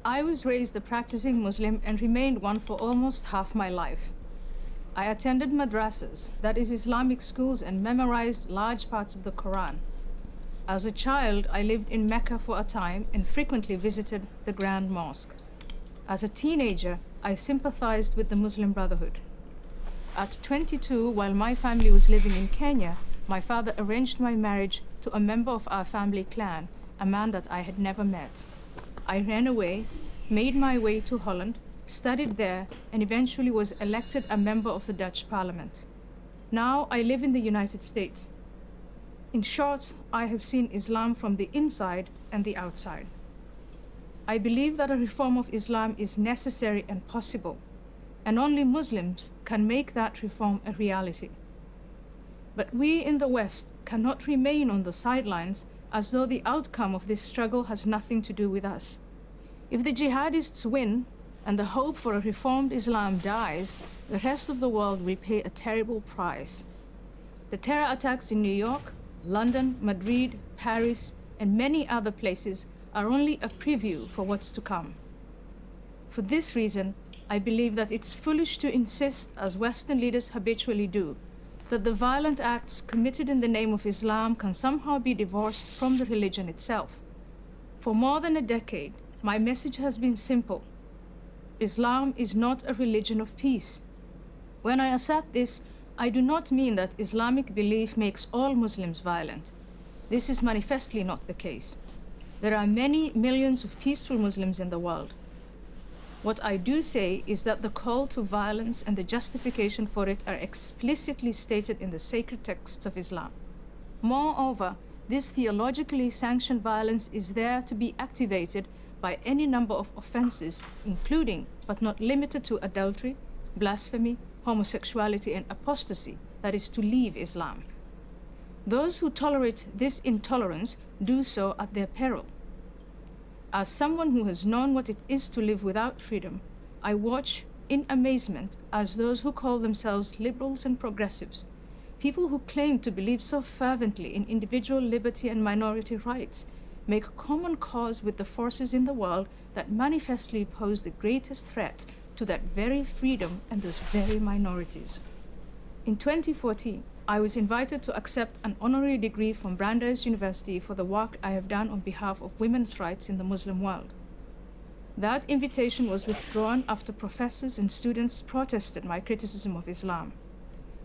I was raised a practicing Muslim and remained one for almost half my life. I attended madrasas, that is Islamic schools, and memorized large parts of the Quran. As a child, I lived in Mecca for a time and frequently visited the Grand Mosque. As a teenager, I sympathized with the Muslim Brotherhood. At 22, while my family was living in Kenya, my father arranged my marriage to a member of our family clan, a man that I had never met. I ran away, made my way to Holland, studied there, and eventually was elected a member of the Dutch Parliament. Now I live in the United States. In short, I have seen Islam from the inside and the outside. I believe that a reform of Islam is necessary and possible, and only Muslims can make that reform a reality. But we in the West cannot remain on the sidelines as though the outcome of this struggle has nothing to do with us. If the jihadists win and the hope for a reformed Islam dies, the rest of the world will pay a terrible price. The terror attacks in New York, London, Madrid, Paris, and many other places are only a preview for what's to come. For this reason, I believe that it's foolish to insist, as Western leaders habitually do, that the violent acts committed in the name of Islam can somehow be divorced from the religion itself. For more than a decade, my message has been simple. Islam is not a religion of peace. When I assert this, I do not mean that Islamic belief makes all Muslims violent. This is manifestly not the case. There are many millions of peaceful Muslims in the world. What I do say is that the call to violence and the justification for it are explicitly stated in the sacred texts of Islam. Moreover, this theologically sanctioned violence is there to be activated by any number of offenses, including, but not limited to, adultery, blasphemy, homosexuality, and apostasy, that is, to leave Islam. Those who tolerate this intolerance do so at their peril. As someone who has known what it is to live without freedom, I watch in amazement as those who call themselves liberals and progressives, people who claim to believe so fervently in individual liberty and minority rights, make common cause with the forces in the world that manifestly pose the greatest threat to that very freedom and those very minorities. In 2014, I was invited to accept an honorary degree from Brandeis University for the work I have done on behalf of women's rights in the Muslim world. That invitation was withdrawn after professors and students protested my criticism of Islam.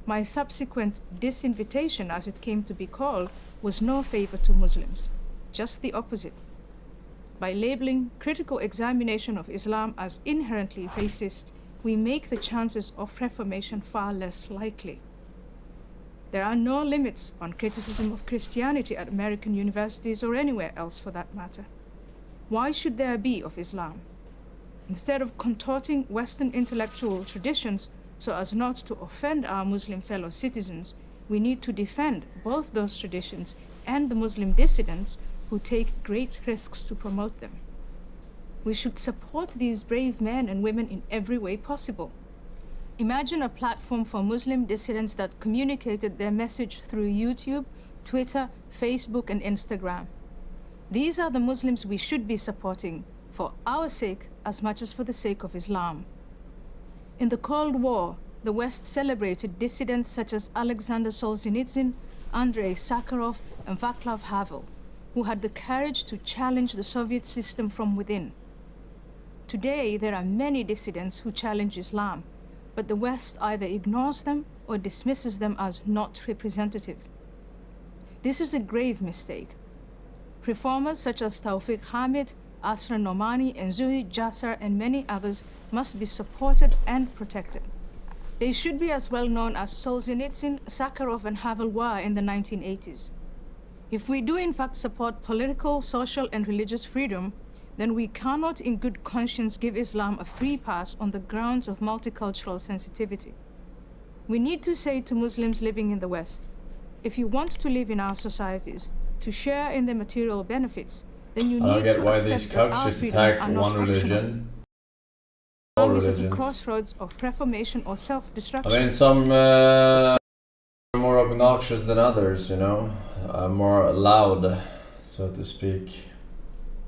My subsequent disinvitation, as it came to be called, was no favor to Muslims, just the opposite. By labeling critical examination of Islam as inherently racist, we make the chances of reformation far less likely. There are no limits on criticism of Christianity at American universities or anywhere else for that matter. Why should there be of Islam? Instead of contorting Western intellectual traditions so as not to offend our Muslim fellow citizens, we need to defend both those traditions and the Muslim dissidents who take great risks to promote them. We should support these brave men and women in every way possible. Imagine a platform for Muslim dissidents that communicated their message through YouTube, Twitter, Facebook, and Instagram. These are the Muslims we should be supporting for our sake as much as for the sake of Islam. In the Cold War, the West celebrated dissidents such as Alexander Solzhenitsyn, Andrei Sakharov, and Václav Havel, who had the courage to challenge the Soviet system from within. Today, there are many dissidents who challenge Islam, but the West either ignores them or dismisses them as not representative. This is a grave mistake. Reformers such as Tawfiq Hamid, Asra Nomani, and Zuhid Jasser, and many others must be supported and protected. They should be as well known as Solzhenitsyn, Sakharov, and Havel were in the 1980s. If we do in fact support political, social, and religious freedom, then we cannot in good conscience give Islam a free pass on the grounds of multicultural sensitivity. We need to say to Muslims living in the West, if you want to live in our societies, to share in the material benefits, then you need to accept that our freedoms are not optional. Islam is at the crossroads of reformation or self-destruction. I mean, some are more obnoxious than others, you know, more loud, so to speak.